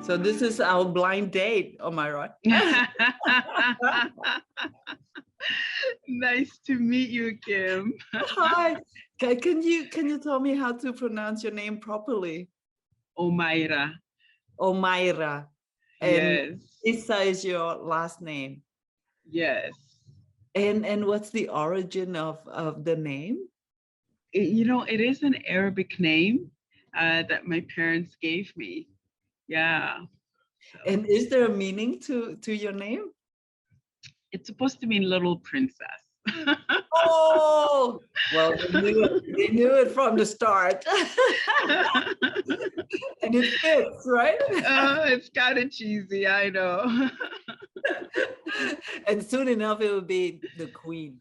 So this is our blind date, Omayra. Nice to meet you, Kim. Hi. Can you tell me how to pronounce your name properly? Omayra. Omayra. And Yes. Issa is your last name. Yes. And what's the origin of the name? It is an Arabic name that my parents gave me. Yeah. So And is there a meaning to your name? it's supposed to mean little princess. Oh, well, they knew it from the start. And it fits, right? It's kind of cheesy, I know. And soon enough, it will be the queen.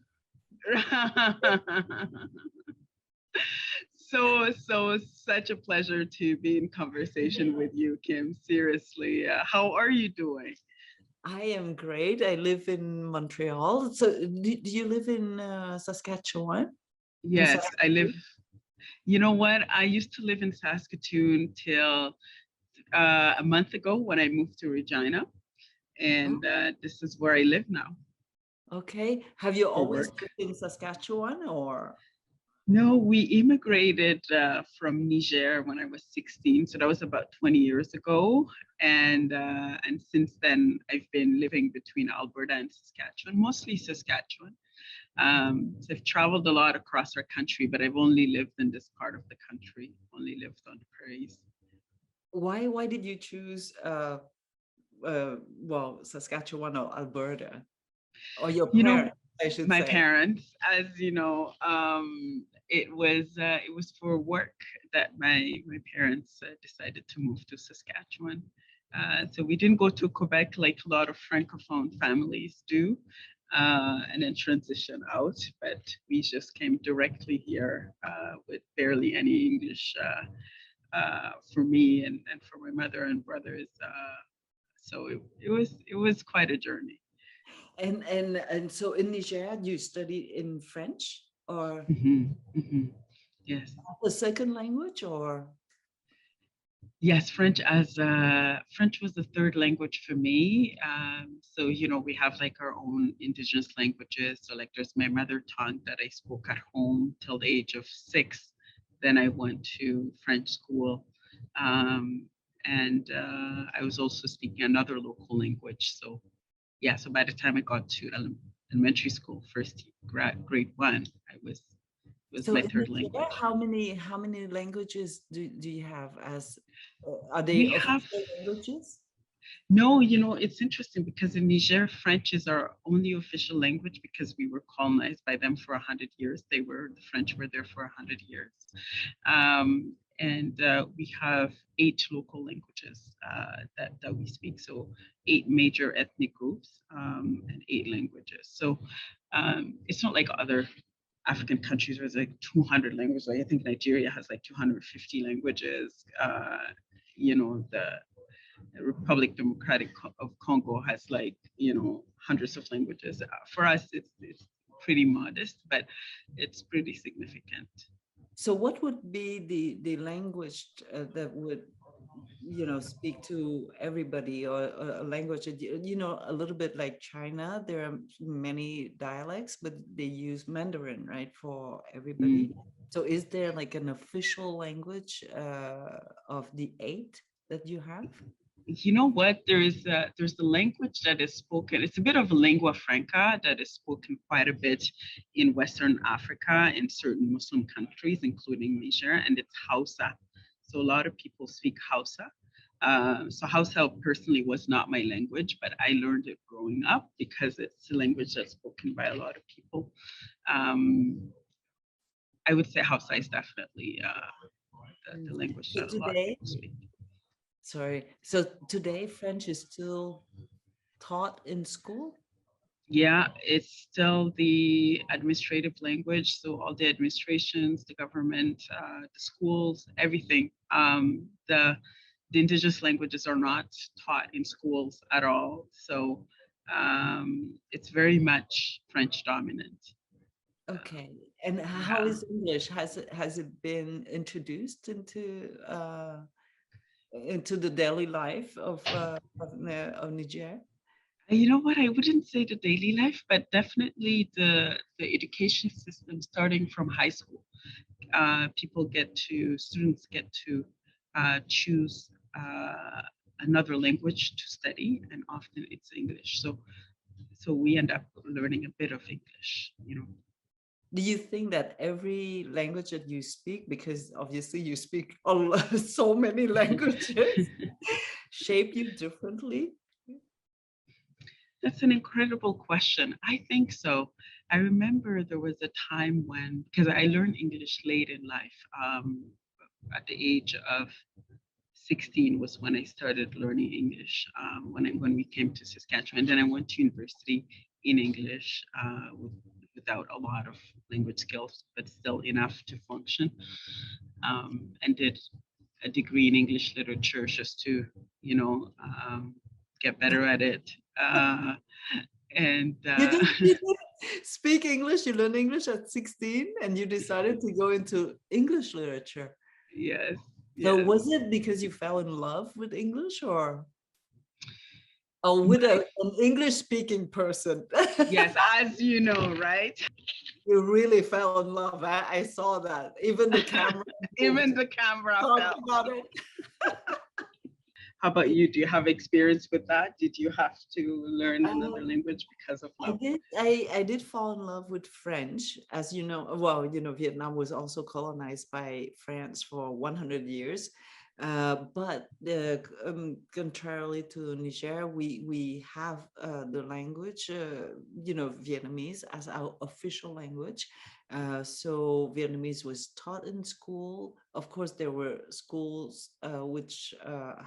So such a pleasure to be in conversation with you, Kim. Seriously, how are you doing? I am great. I live in Montreal. So do you live in Saskatchewan? In Yes, I live. Saskatoon? You know what? I used to live in Saskatoon till a month ago when I moved to Regina, Oh, and this is where I live now okay. Have you for always work. lived in Saskatchewan or? No, we immigrated from Niger when I was 16, so that was about 20 years ago. And since then, I've been living between Alberta and Saskatchewan, mostly Saskatchewan. So I've traveled a lot across our country, but I've only lived in this part of the country, only lived on the prairies. Why did you choose well, Saskatchewan or Alberta? Or your You know, parents, I should my say. parents, as you know, it was for work that my parents decided to move to Saskatchewan. So we didn't go to Quebec like a lot of francophone families do, and then transition out. But we just came directly here with barely any English for me and for my mother and brothers. So it was quite a journey. And so in Niger, you studied in French or Yes. the second language or? Yes, French was the third language for me. So we have like our own indigenous languages. So like there's my mother tongue that I spoke at home till the age of 6. Then I went to French school, um, and I was also speaking another local language. So yeah, so by the time I got to elementary school, grade one, was So my in third Nigeria, language. how many languages do you have as are they We have official languages? No, it's interesting because in Niger, French is our only official language because we were colonized by them for 100 years. The French were there for 100 years. And we have 8 local languages that we speak. So 8 major ethnic groups and 8 languages. So it's not like other African countries where there's like 200 languages. Like I think Nigeria has like 250 languages. The Republic Democratic of Congo has like hundreds of languages. For us, it's pretty modest, but it's pretty significant. So what would be the language that would speak to everybody, or a language that a little bit like China, there are many dialects, but they use Mandarin, right, for everybody. Mm. So is there like an official language of the 8 that you have? You know what? There's the language that is spoken. It's a bit of a lingua franca that is spoken quite a bit in Western Africa in certain Muslim countries, including Niger, and it's Hausa. So a lot of people speak Hausa. So Hausa personally was not my language, but I learned it growing up because it's a language that's spoken by a lot of people. Um, I would say Hausa is definitely the language So that a lot of today, people speak. so today French is still taught in school? Yeah, it's still the administrative language. So all the administrations, the government, the schools, everything. The indigenous languages are not taught in schools at all. So it's very much French dominant. Okay. And how Yeah. is English? Has it been introduced into into the daily life of Niger? You know what? I wouldn't say the daily life, but definitely the education system starting from high school. Students get to choose another language to study, and often it's English. So we end up learning a bit of English, you know. Do you think that every language that you speak, because obviously you speak so many languages, shape you differently? That's an incredible question. I think so. I remember there was a time when, because I learned English late in life, at the age of 16 was when I started learning English, when we came to Saskatchewan. And then I went to university in English without a lot of language skills, but still enough to function, and did a degree in English literature just to, you know, get better at it. And You didn't speak English, you learned English at 16 and you decided to go into English literature. yes, So yes. was it because you fell in love with English or with an English speaking person? Yes, as you know, right? You really fell in love. I saw that. Even the camera moved Even the camera talked fell. about it. How about you? Do you have experience with that? Did you have to learn another Um, language because of I love? did. I did fall in love with French, as you know. Well, Vietnam was also colonized by France for 100 years. But contrarily to Niger, we have the language, Vietnamese as our official language. So Vietnamese was taught in school. Of course, there were schools which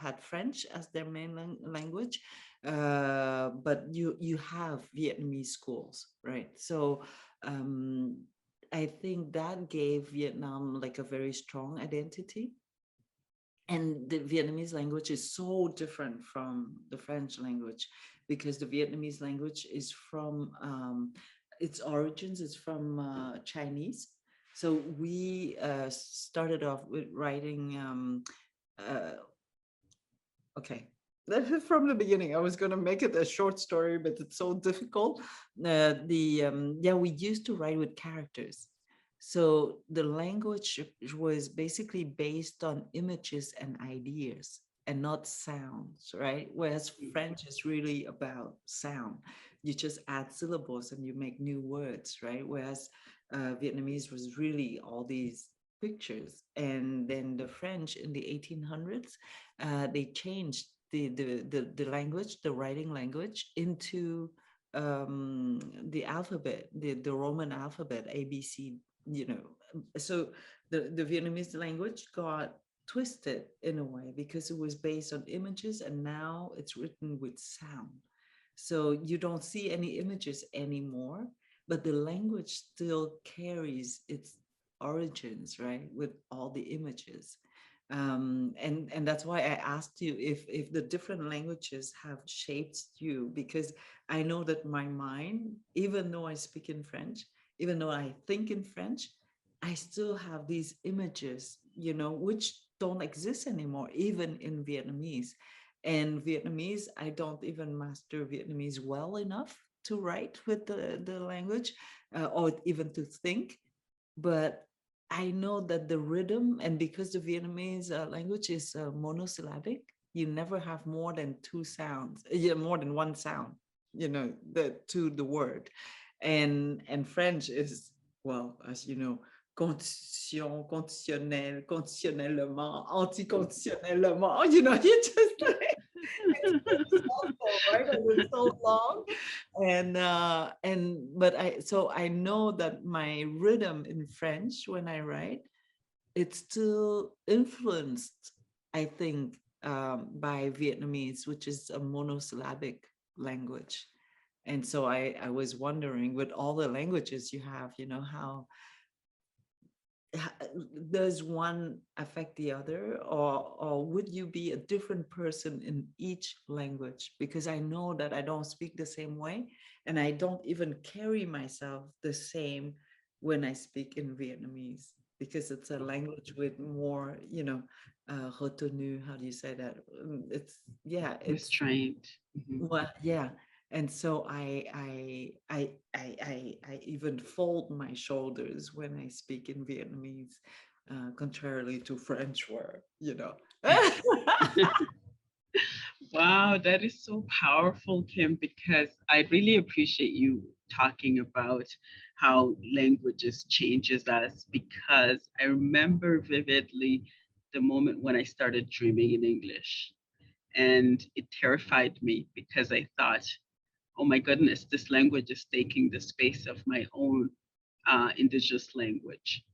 had French as their main language, but you have Vietnamese schools, right? So um, I think that gave Vietnam like a very strong identity. And the Vietnamese language is so different from the French language because the Vietnamese language is from its origins is from Chinese. So we started off with writing. Uh, Okay. From the beginning, I was going to make it a short story, but it's so difficult. We used to write with characters. So the language was basically based on images and ideas and not sounds, right? Whereas French is really about sound. You just add syllables and you make new words, right? Whereas Vietnamese was really all these pictures. And then the French in the 1800s, they changed the language, the writing language, into the alphabet, the Roman alphabet, ABC, you know. So the Vietnamese language got twisted in a way because it was based on images and now it's written with sound. So you don't see any images anymore, but the language still carries its origins, right, with all the images. And that's why I asked you if the different languages have shaped you, because I know that my mind, even though I speak in French, even though I think in French, I still have these images, which don't exist anymore, even in Vietnamese. And Vietnamese, I don't even master Vietnamese well enough to write with the language, or even to think. But I know that the rhythm, and because the Vietnamese language is monosyllabic, you never have more than two sounds, more than one sound, to the word. And French is, well, as you know, condition, conditionnel, conditionnellement, anticonditionnellement, you just like, it's awful, right? And it's so long. But I know that my rhythm in French when I write, it's still influenced, I think, by Vietnamese, which is a monosyllabic language. And so I was wondering, with all the languages you have, does one affect the other, or would you be a different person in each language? Because I know that I don't speak the same way, and I don't even carry myself the same when I speak in Vietnamese. because it's a language with more, retenue. How do you say that? It's yeah, it's Restraint. Mhm. well, yeah. And so I even fold my shoulders when I speak in Vietnamese, contrarily to French where. Wow, that is so powerful, Kim, because I really appreciate you talking about how languages changes us because I remember vividly the moment when I started dreaming in English. And it terrified me because I thought, oh my goodness, this language is taking the space of my own indigenous language.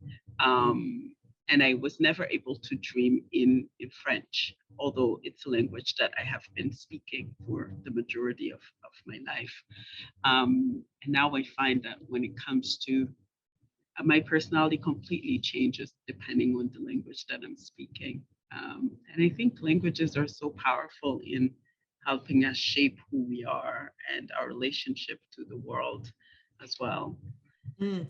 And I was never able to dream in French, although it's a language that I have been speaking for the majority of my life. And now I find that when it comes to my personality completely changes depending on the language that I'm speaking. And I think languages are so powerful in helping us shape who we are and our relationship to the world as well. Mm.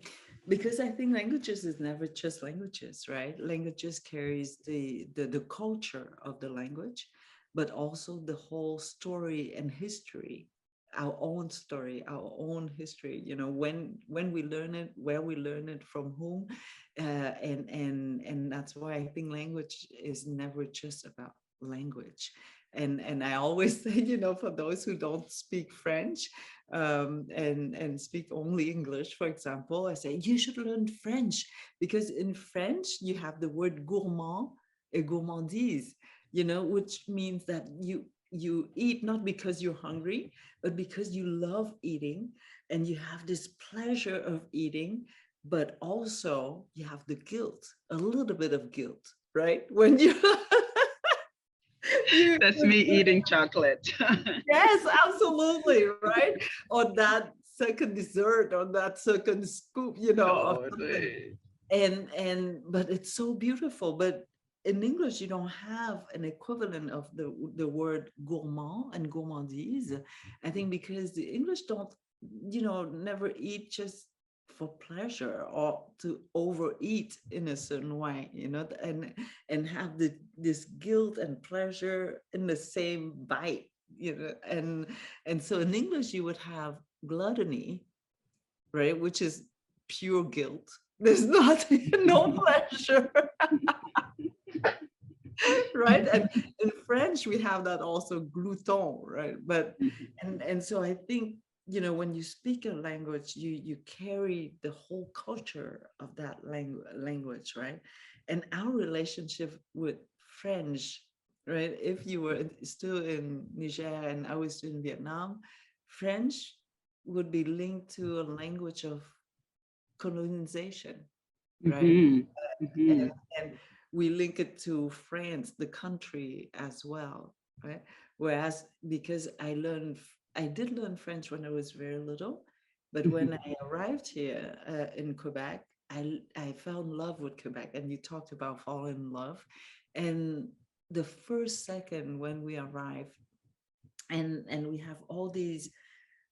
Because I think languages is never just languages, right? Languages carries the culture of the language, but also the whole story and history, our own story, our own history. When we learn it, where we learn it, from whom, and that's why I think language is never just about language. And I always say, for those who don't speak French, and speak only English, for example, I say you should learn French because in French you have the word gourmand et gourmandise, which means that you eat not because you're hungry, but because you love eating and you have this pleasure of eating, but also you have the guilt, a little bit of guilt, right? When you you That's me eating chocolate. Yes, absolutely, right? Or that second dessert or that second scoop, of something. Totally. But it's so beautiful. But in English, you don't have an equivalent of the word gourmand and gourmandise. I think because the English don't, never eat just for pleasure or to overeat in a certain way, and have this guilt and pleasure in the same bite, and so in English you would have gluttony, right, which is pure guilt. There's not no pleasure, right? And in French we have that also, glouton, right? But Mhm. and so I think, when you speak a language, you carry the whole culture of that language, right? And our relationship with French, right, if you were still in Niger and I was still in Vietnam, French would be linked to a language of colonization, right? Mhm. and, Mhm. and we link it to France, the country, as well, right? Whereas because I did learn French when I was very little, but when Mhm. I arrived here in Quebec, I fell in love with Quebec, and you talked about falling in love, and the first second when we arrived, and we have all these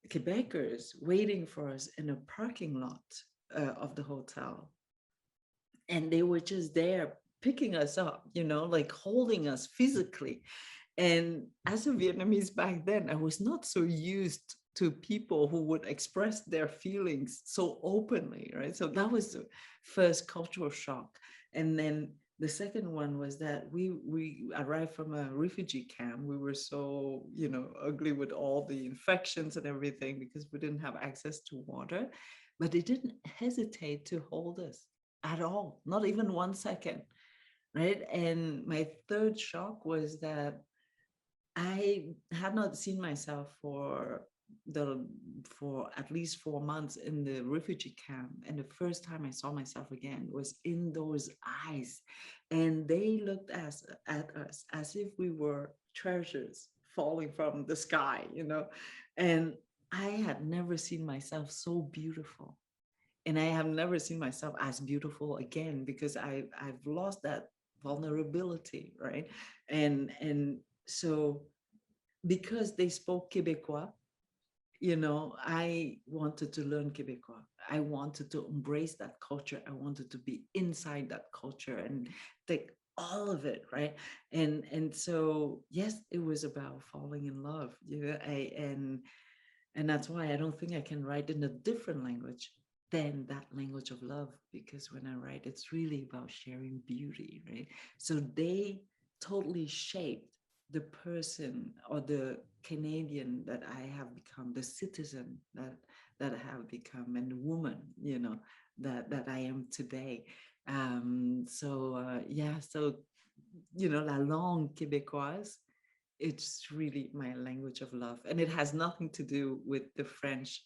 Quebecers waiting for us in a parking lot of the hotel, and they were just there picking us up, like holding us physically. And as a Vietnamese back then, I was not so used to people who would express their feelings so openly, right? So that was the first cultural shock. And then the second one was that we arrived from a refugee camp. We were so, ugly with all the infections and everything because we didn't have access to water, but they didn't hesitate to hold us at all, not even 1 second, right? And my third shock was that I had not seen myself the for at least 4 months in the refugee camp, and the first time I saw myself again was in those eyes, and they looked at us as if we were treasures falling from the sky, and I had never seen myself so beautiful, and I have never seen myself as beautiful again because I've lost that vulnerability, right? And so because they spoke Quebecois, I wanted to learn Quebecois. I wanted to embrace that culture. I wanted to be inside that culture and take all of it, right? And so yes, it was about falling in love. Yeah, and that's why I don't think I can write in a different language than that language of love, because when I write, it's really about sharing beauty, right? So they totally shaped the person or the Canadian that I have become, the citizen that I have become, and the woman, that I am today. Yeah, so la langue québécoise, it's really my language of love, and it has nothing to do with the French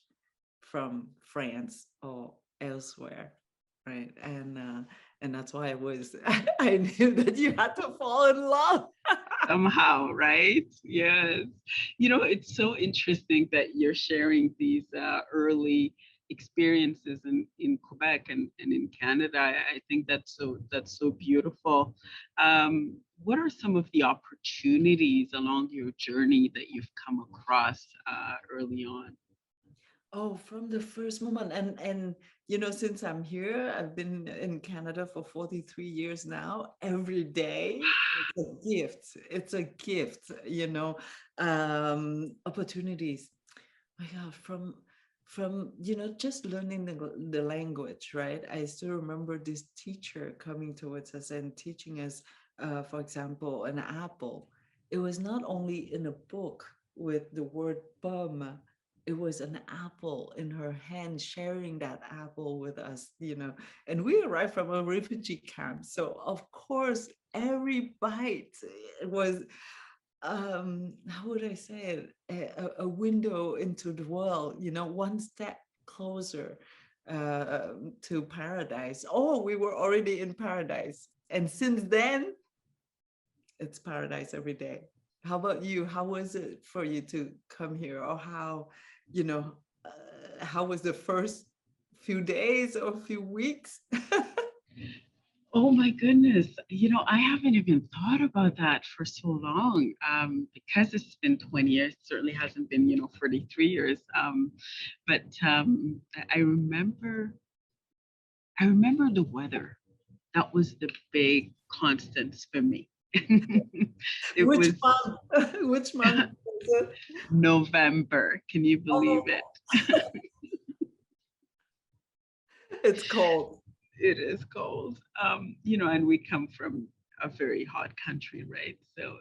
from France or elsewhere, right? And that's why I was I knew that you had to fall in love. Somehow, right? Yes. It's so interesting that you're sharing these early experiences in Quebec and in Canada. I think that's so beautiful. What are some of the opportunities along your journey that you've come across early on? Oh, from the first moment. And since I'm here, I've been in Canada for 43 years now. Every day, it's a gift. It's a gift, opportunities. My God, from just learning the language, right? I still remember this teacher coming towards us and teaching us, for example, an apple. It was not only in a book with the word pomme, it was an apple in her hand, sharing that apple with us, and we arrived from a refugee camp, so of course every bite was, how would I say it, a window into the world, one step closer to paradise. Oh, we were already in paradise, and since then it's paradise every day. How about you? How was it for you to come here, or you know how was the first few days or few weeks? Oh my goodness. I haven't even thought about that for so long. Because it's been 20 years, certainly hasn't been, 43 years. But I remember the weather. That was the big constants for me. It Which was month? Which month was it? November. Can you believe Oh, it? it's cold. It is cold. And we come from a very hot country, right? So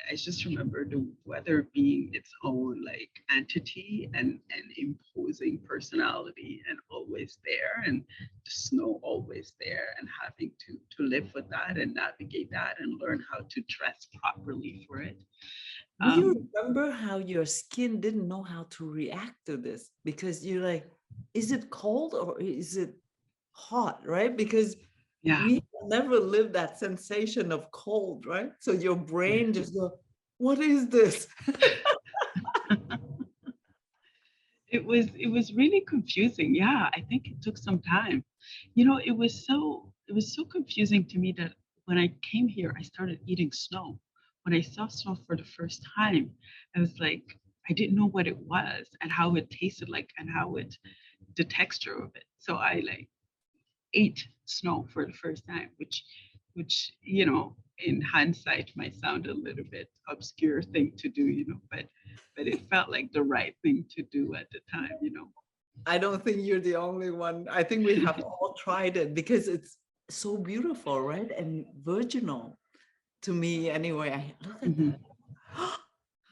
I just remember the weather being its own like entity and imposing personality and always there, and the snow always there, and having to live with that and navigate that and learn how to dress properly for it. Do you Um, remember how your skin didn't know how to react to this? Because you're like, is it cold or is it hot, right? Because yeah. we never lived that sensation of cold, right? So your brain just go, what is this? It was really confusing. Yeah, I think it took some time. It was so confusing to me that when I came here, I started eating snow. When I saw snow for the first time, I was like, I didn't know what it was and how it tasted like and the texture of it. So I like ate snow for the first time, which in hindsight might sound a little bit obscure thing to do, but it felt like the right thing to do at the time. I don't think you're the only one. I think we have all tried it because it's so beautiful, right? And virginal to me anyway. I look at Hmm. that.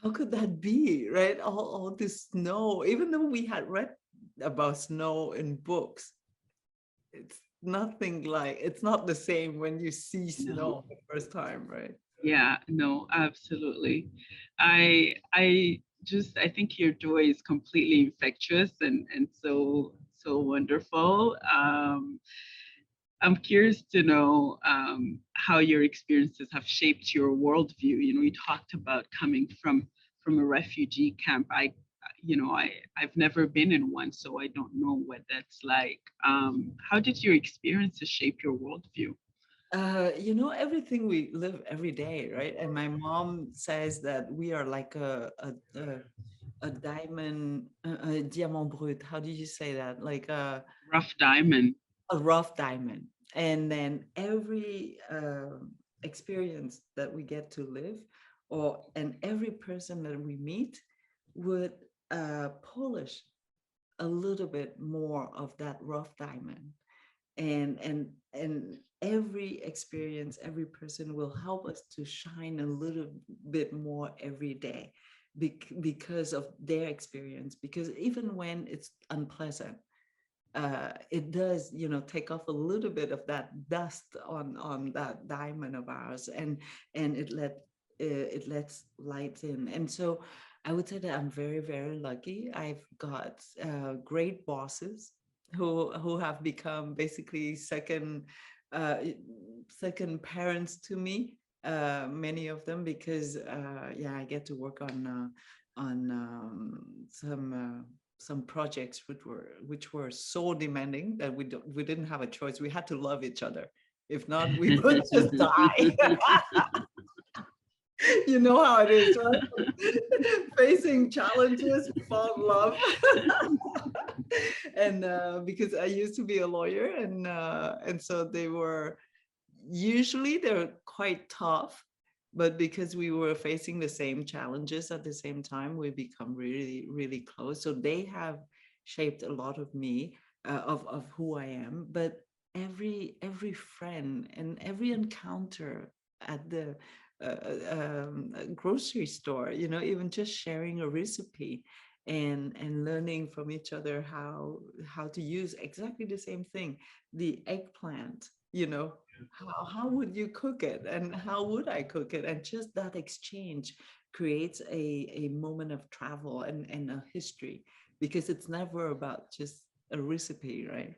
How could that be, right? All this snow, even though we had read about snow in books, it's nothing like, it's not the same when you see No. snow the first time, right? Yeah, no, absolutely. I think your joy is completely infectious and so wonderful. I'm curious to know how your experiences have shaped your worldview. You talked about coming from a refugee camp. I've never been in one, so I don't know what that's like. How did your experiences shape your worldview? Everything we live every day, right? And my mom says that we are like a diamond, a diamant brut. How do you say that? Like Rough diamond. a rough diamond. And then every experience that we get to live, or and every person that we meet would polish a little bit more of that rough diamond. And every experience, every person will help us to shine a little bit more every day, because of their experience. Because even when it's unpleasant, it does, take off a little bit of that dust on that diamond of ours, and it lets light in. And so I would say that I'm very, very lucky. I've got great bosses who have become basically uh, second parents to me. Many of them, because yeah, I get to work on some projects which were so demanding that we didn't have a choice. We had to love each other. If not, we would just die. You know how it is, right? Facing challenges, we fall in love. And because I used to be a lawyer, and so they're quite tough, but because we were facing the same challenges at the same time, we become really, really close. So they have shaped a lot of me, of who I am. But every friend and every encounter at the grocery store, even just sharing a recipe, and learning from each other how to use exactly the same thing, the eggplant, how would you cook it, and how would I cook it? And just that exchange creates a moment of travel and a history, because it's never about just a recipe, right?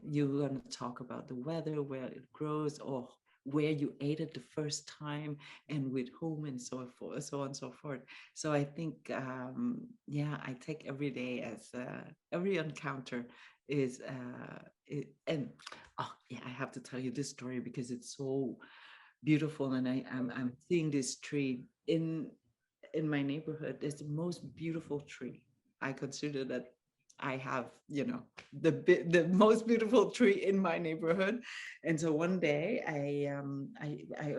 You're going to talk about the weather, where it grows, or where you ate it the first time, and with whom, and so forth, so on and so forth. So I think, yeah, I take every day as every encounter is and oh yeah, I have to tell you this story because it's so beautiful. And I'm seeing this tree in my neighborhood. It's the most beautiful tree. I consider that I have, the most beautiful tree in my neighborhood. And so one day I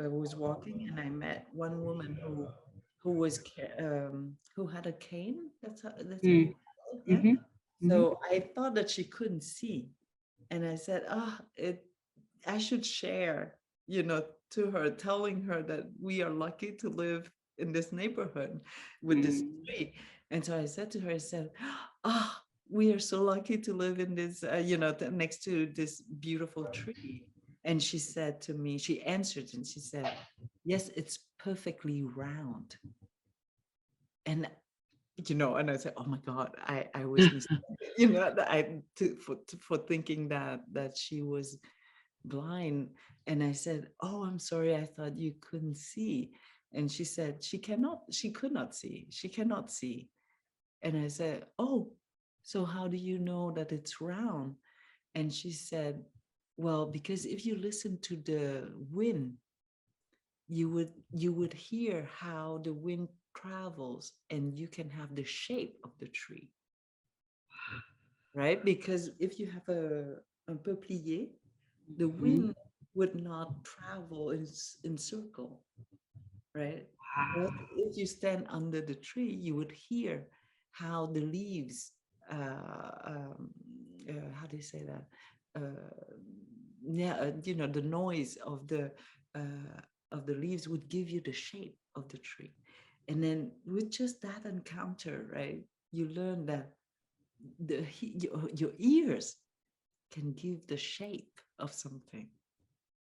was walking, and I met one woman who had a cane. That's how Mm. you call it, yeah. Mm-hmm. Mm-hmm. So I thought that she couldn't see, and I said, I should share, to her, telling her that we are lucky to live in this neighborhood with this Mm. tree. And so I said to her, I said, ah, we are so lucky to live in this, next to this beautiful tree. And she said to me, she answered, and she said, yes, it's perfectly round. And and I said, "Oh my God, I was mistaken." That for thinking that she was blind. And I said, "Oh, I'm sorry. I thought you couldn't see." And she said, she could not see. She cannot see. And I said, "Oh, so how do you know that it's round?" And she said, "Well, because if you listen to the wind, you would hear how the wind travels, and you can have the shape of the tree, right? Because if you have a peuplier, the Mm. wind would not travel in circle, right? But Wow. if you stand under the tree, you would hear how the leaves, how do you say that? Uh, yeah, the noise of the leaves would give you the shape of the tree. And then with just that encounter, right, you learn that your ears can give the shape of something.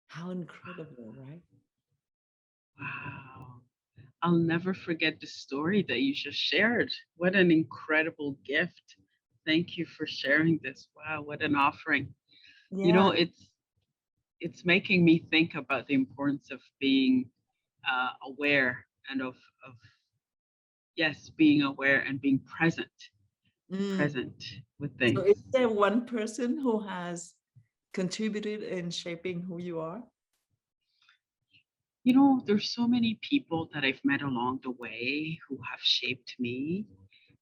How incredible, right? Wow. I'll never forget the story that you just shared. What an incredible gift. Thank you for sharing this. Wow, what an offering. You know, Yeah. it's making me think about the importance of being aware and of yes, being aware and being Mm. present with So things. is there one person who has contributed in shaping who you are? You know, there's so many people that I've met along the way who have shaped me.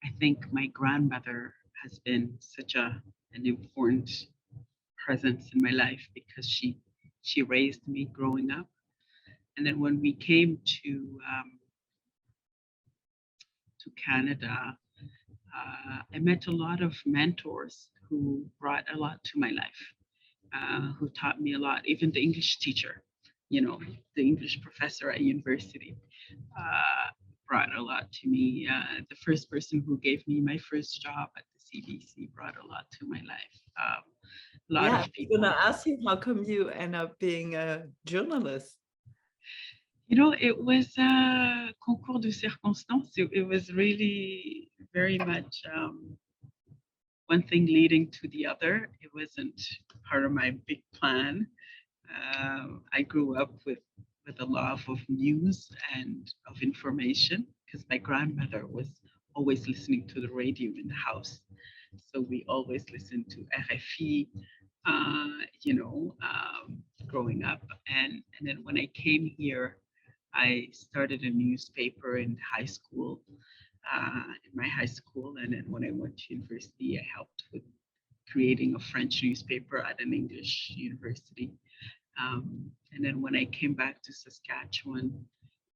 I think my grandmother has been such an important presence in my life because she raised me growing up. And then when we came to Canada, I met a lot of mentors who brought a lot to my life, who taught me a lot. Even the English teacher, the English professor at university, brought a lot to me. The first person who gave me my first job at the CBC brought a lot to my life. A lot Yeah, of I was gonna people. ask you, how come you end up being a journalist? It was a concours de circonstances. It was really very much one thing leading to the other. It wasn't part of my big plan. I grew up with a love of news and of information because my grandmother was always listening to the radio in the house. So we always listened to RFI, growing up. And then when I came here, I started a newspaper in high school, in my high school. And then when I went to university, I helped with creating a French newspaper at an English university. And then when I came back to Saskatchewan,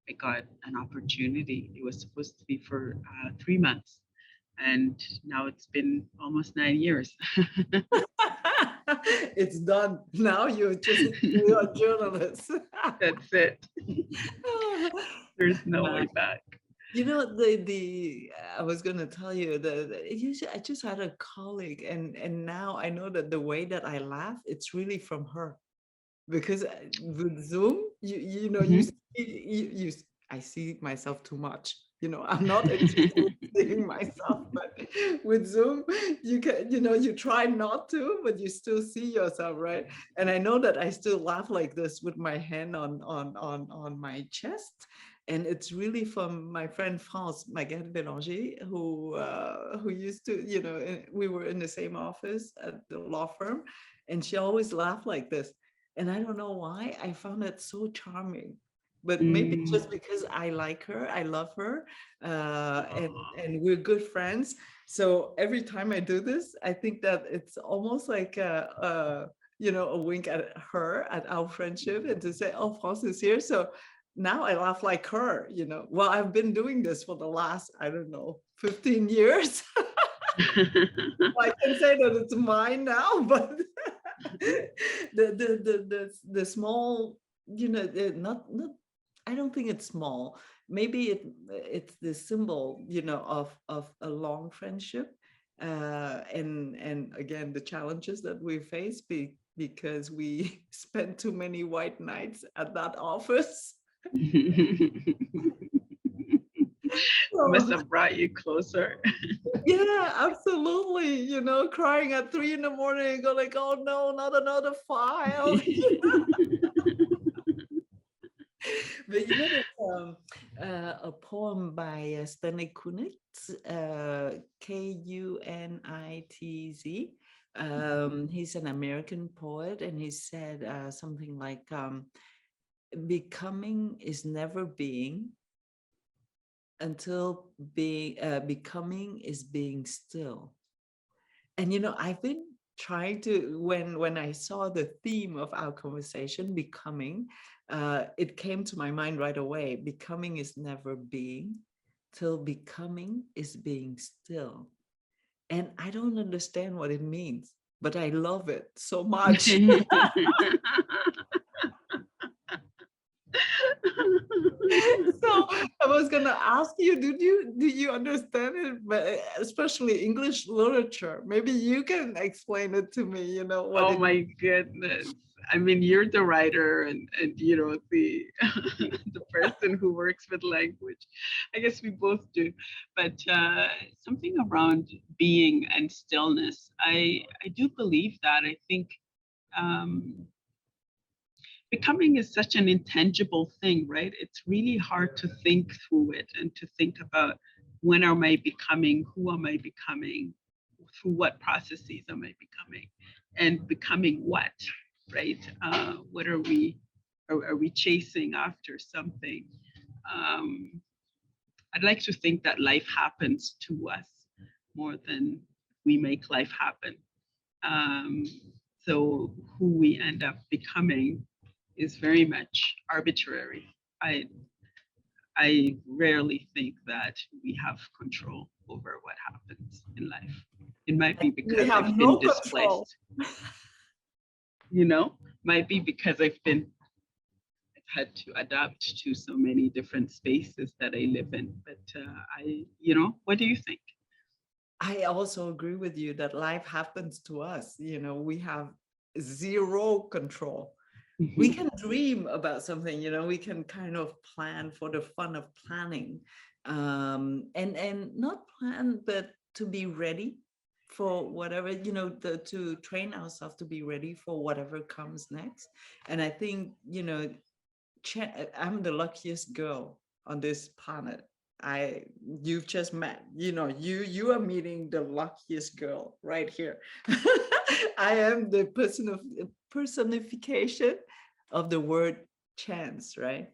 I got an opportunity. It was supposed to be for 3 months. And now it's been almost 9 years. It's done. Now you're a journalist. That's it. There's no Wow. way back. The I was going to tell you that I just had a colleague, and now I know that the way that I laugh, it's really from her, because with Zoom, you Mhm. see, I see myself too much. I'm not interested in seeing myself, but with Zoom, you can, you try not to, but you still see yourself, right? And I know that I still laugh like this with my hand on my chest. And it's really from my friend France Maguette Bélanger, who used to, we were in the same office at the law firm, and she always laughed like this. And I don't know why, I found it so charming. But maybe Mm. just because I like her, I love her, and Aw. and we're good friends. So every time I do this, I think that it's almost like a wink at her, at our friendship, and to say, "Oh, France is here." So now I laugh like her. Well, I've been doing this for the last, I don't know, 15 years. I can say that it's mine now, but the small, not I don't think it's small. Maybe it's the symbol, of a long friendship, and again the challenges that we face, because we spend too many white nights at that office. Must So, have brought you closer. yeah, absolutely. Crying at 3 in the morning and go like, oh no, not another file. But there's a poem by Stanley Kunitz, Kunitz. He's an American poet, and he said something like, becoming is never being until becoming is being still. And I've been trying to, when I saw the theme of our conversation, becoming, it came to my mind right away. Becoming is never being till becoming is being still. And I don't understand what it means, but I love it so much. So I was gonna ask you, do you understand it? But especially English literature. Maybe you can explain it to me, what Oh it. my goodness. I mean, you're the writer and the the person who works with language. I guess we both do. But something around being and stillness. I do believe that. I think um, becoming is such an intangible thing, right? It's really hard to think through it and to think about when am I becoming, who am I becoming, through what processes am I becoming, and becoming what, right? What are we? Are we chasing after something? Um, I'd like to think that life happens to us more than we make life happen. Um, so who we end up becoming is very much arbitrary. I I rarely think that we have control over what happens in life. It might be We because have I've been no control. displaced, you know, might be because I've had to adapt to so many different spaces that I live in. But what do you think? I also agree with you that life happens to us. We have zero control. We Mhm. can dream about something, we can kind of plan for the fun of planning, and not plan, but to be ready for whatever, to train ourselves to be ready for whatever comes next. And I think, I'm the luckiest girl on this planet. You've just met, you are meeting the luckiest girl right here. I am the personification of the word chance, right?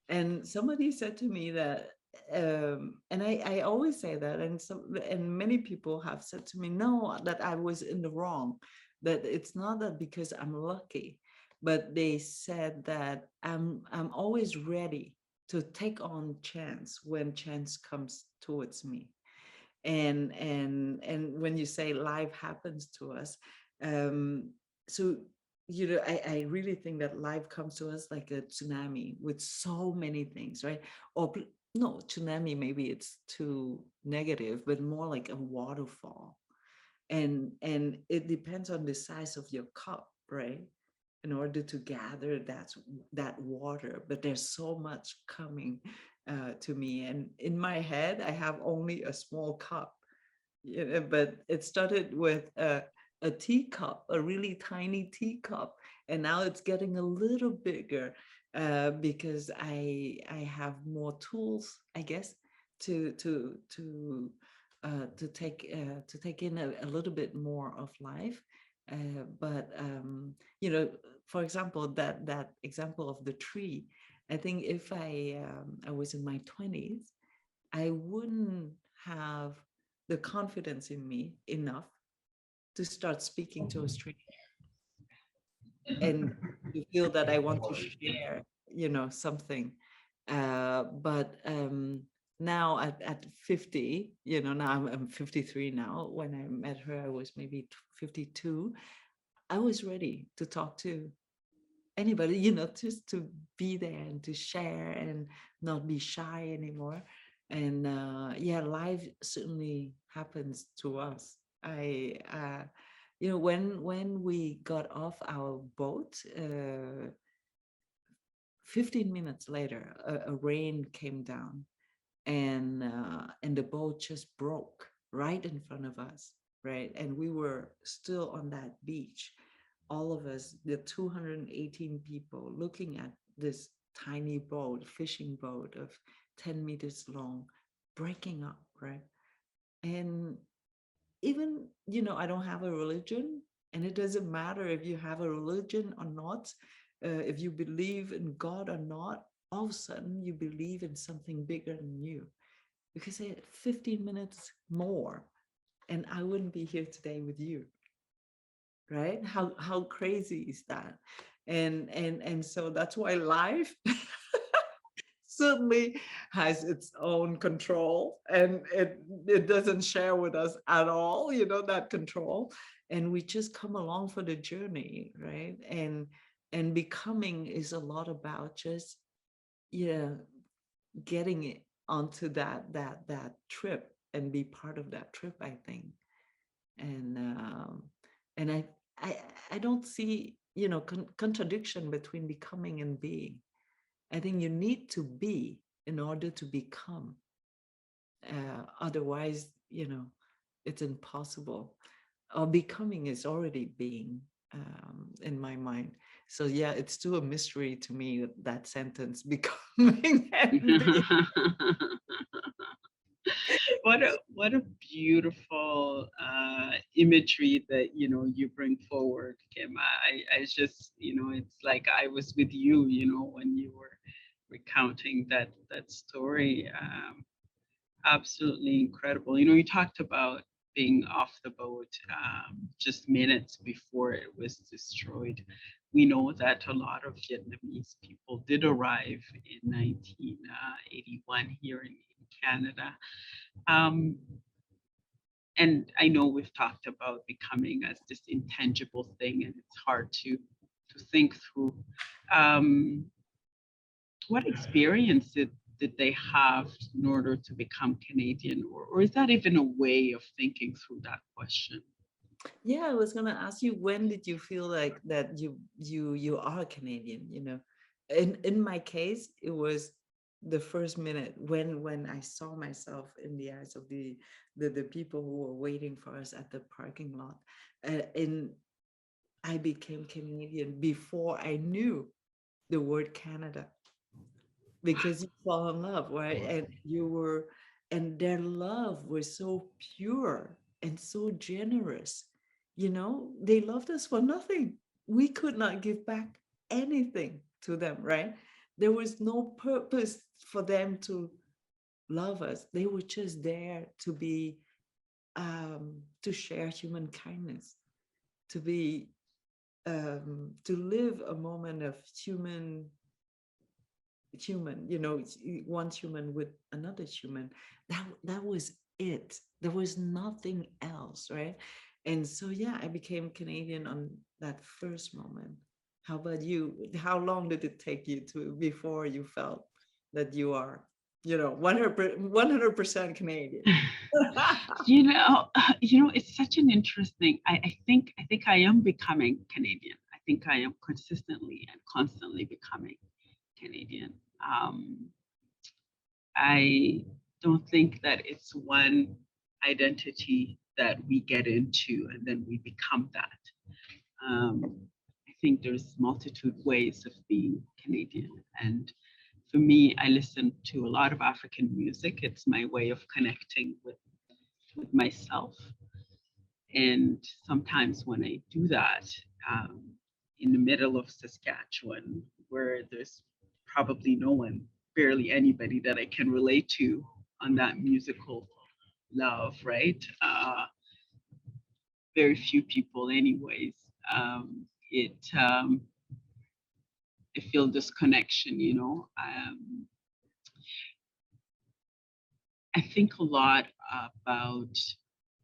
And somebody said to me that, and I always say that, and many people have said to me, no, that I was in the wrong, that it's not that because I'm lucky, but they said that I'm always ready to take on chance when chance comes towards me. And when you say life happens to us, um so I really think that life comes to us like a tsunami with so many things, right? No, tsunami, maybe it's too negative, but more like a waterfall. And it depends on the size of your cup, right? In order to gather that water, but there's so much coming to me, and in my head I have only a small cup. But it started with a teacup, a really tiny teacup, and now it's getting a little bigger, because I have more tools, I guess, to take in a little bit more of life. But you know, for example, that example of the tree, I think if I was in my 20s, I wouldn't have the confidence in me enough to start speaking to a stranger and to feel that I want to share, something. But now at 50, now I'm 53 now. When I met her, I was maybe 52. I was ready to talk to anybody, just to be there and to share and not be shy anymore. And yeah, life certainly happens to us. When we got off our boat, 15 minutes later, a rain came down, and the boat just broke right in front of us, right? And we were still on that beach, all of us, the 218 people, looking at this tiny boat, fishing boat of 10 meters long, breaking up, right? And even, I don't have a religion, and it doesn't matter if you have a religion or not, if you believe in God or not. All of a sudden you believe in something bigger than you, because 15 minutes more and I wouldn't be here today with you, right? How crazy is that? And so that's why life certainly has its own control, and it doesn't share with us at all, that control. And we just come along for the journey, right? And becoming is a lot about just, yeah, getting it onto that trip and be part of that trip, I think. And um and i i, I don't see, contradiction between becoming and being. I think you need to be in order to become. Otherwise, it's impossible. Or becoming is already being, in my mind. So yeah, it's still a mystery to me, that sentence, becoming and being. What a beautiful imagery that you bring forward, Kim. I just it's like I was with you, when you were recounting that story. Absolutely incredible. You talked about being off the boat just minutes before it was destroyed. We know that a lot of Vietnamese people did arrive in 1981 here in Canada. Um, and I know we've talked about becoming as this intangible thing, and it's hard to think through. Um, what experience did they have in order to become Canadian, or is that even a way of thinking through that question? Yeah, I was gonna ask you, when did you feel like that you are Canadian, you know? In my case, it was the first minute when I saw myself in the eyes of the people who were waiting for us at the parking lot. And I became Canadian before I knew the word Canada, because you fall in love, right? And you were, and their love was so pure and so generous. You know, they loved us for nothing. We could not give back anything to them, right? There was no purpose for them to love us. They were just there to be, to share human kindness, to be, to live a moment of human, you know, one human with another human. That was it. There was nothing else, right? And so yeah, I became Canadian on that first moment. How about you? How long did it take you to before you felt that you are, you know, 100% Canadian? It's such an interesting. I think I am becoming Canadian. I think I am consistently and constantly becoming Canadian. Um, I don't think that it's one identity that we get into and then we become that. Um, I think there's multitude ways of being Canadian. And for me, I listen to a lot of African music. It's my way of connecting with myself. And sometimes when I do that, um, in the middle of Saskatchewan, where there's probably no one, barely anybody that I can relate to on that musical love, right? Very few people, anyways. It I feel this connection, I think a lot about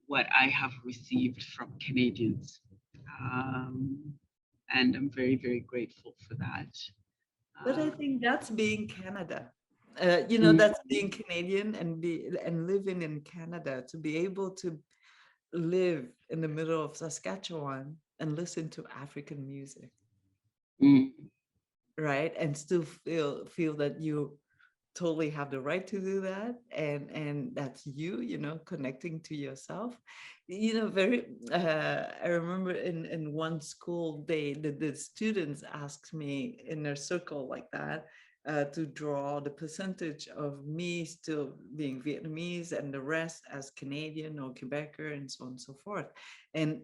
what I have received from Canadians. Um, and I'm very, very grateful for that. But I Uh, think that's being Canada. You know, mm, that's being Canadian and living in Canada, to be able to live in the middle of Saskatchewan and listen to African music, mm, right? And still feel that you totally have the right to do that, and that's you, you know, connecting to yourself. You know, very I remember in one school, the students asked me in their circle like that, to draw the percentage of me still being Vietnamese and the rest as Canadian or Quebecer and so on and so forth. And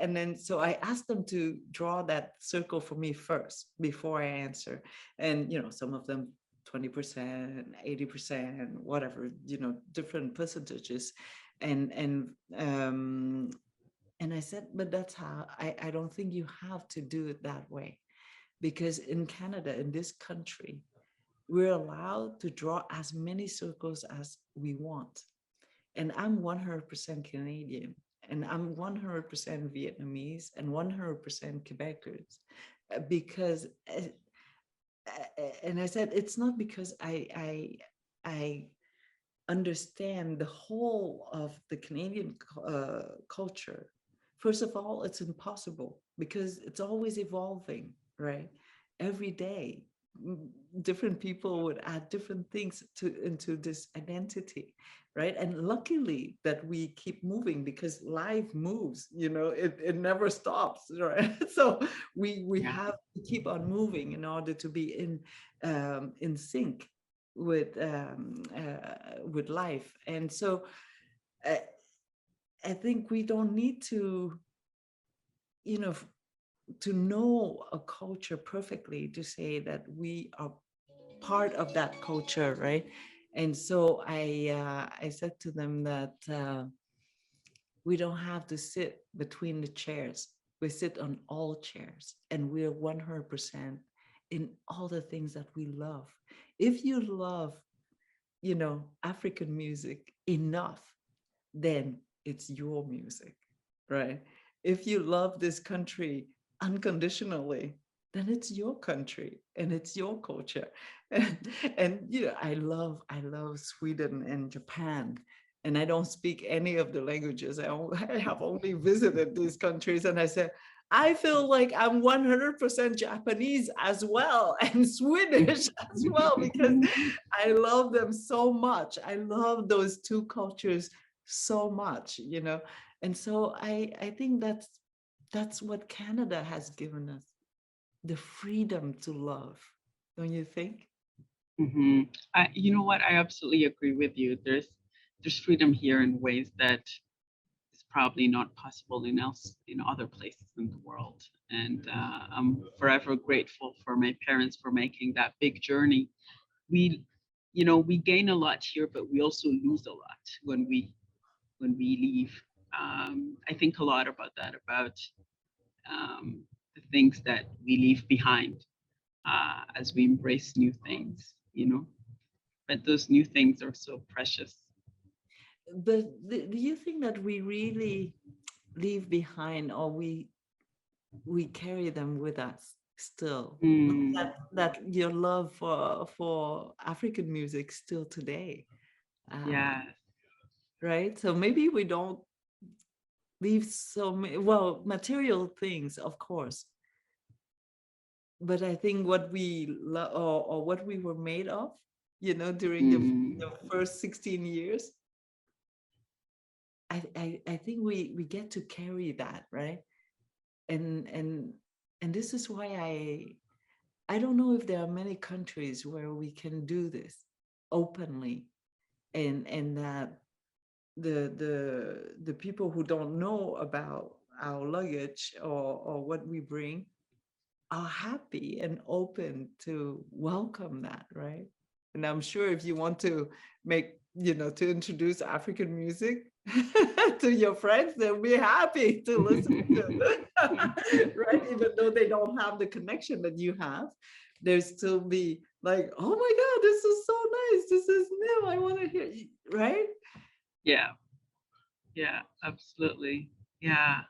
and then so I asked them to draw that circle for me first before I answer. And you know, some of them 20%, 80%, whatever, you know, different percentages. And and I said, but that's how I don't think you have to do it that way. Because in Canada, in this country, we're allowed to draw as many circles as we want. And I'm 100% Canadian, and I'm 100% Vietnamese, and 100% Quebecers, because and I said it's not because I understand the whole of the Canadian culture. First of all, it's impossible because it's always evolving, right? Every day, different people would add different things to into this identity, right? And luckily that we keep moving, because life moves, you know, it never stops, right? So we yeah. have to keep on moving in order to be in sync with life. And so I, I think we don't need to, you know, to know a culture perfectly to say that we are part of that culture, right? And so I said to them that. We don't have to sit between the chairs. We sit on all chairs, and we're 100% in all the things that we love. If you love, African music enough, then it's your music, right? If you love this country unconditionally, then it's your country and it's your culture. And I love Sweden and Japan. And I don't speak any of the languages. I have only visited these countries, and I said, I feel like I'm 100% Japanese as well and Swedish as well, because I love them so much. I love those two cultures so much, and so I think that's what Canada has given us, the freedom to love, don't you think? You know what? I absolutely agree with you. There's freedom here in ways that is probably not possible in other places in the world. And I'm forever grateful for my parents for making that big journey. We, we gain a lot here, but we also lose a lot when we leave. I think a lot about that, about the things that we leave behind as we embrace new things. But those new things are so precious. But do you think that we really leave behind, or we carry them with us still? Mm, That your love for African music still today, uh, yeah. right? So maybe we don't leave so many, well, material things, of course, but I think what we or what we were made of, during the Mm, first 16 years, I think we get to carry that, right? And this is why I don't know if there are many countries where we can do this openly, and that the people who don't know about our luggage or what we bring are happy and open to welcome that, right? And I'm sure if you want to to introduce African music to your friends, they'll be happy to listen to, right? Even though they don't have the connection that you have, they'll still be like, oh my God, this is so nice. This is new. I want to hear, right? yeah, yeah, absolutely. Yeah.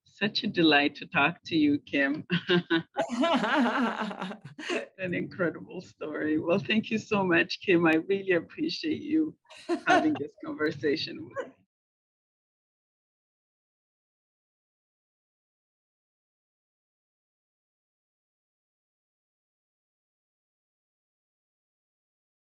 Such a delight to talk to you, Kim. An incredible story. Well, thank you so much, Kim. I really appreciate you having this conversation with me.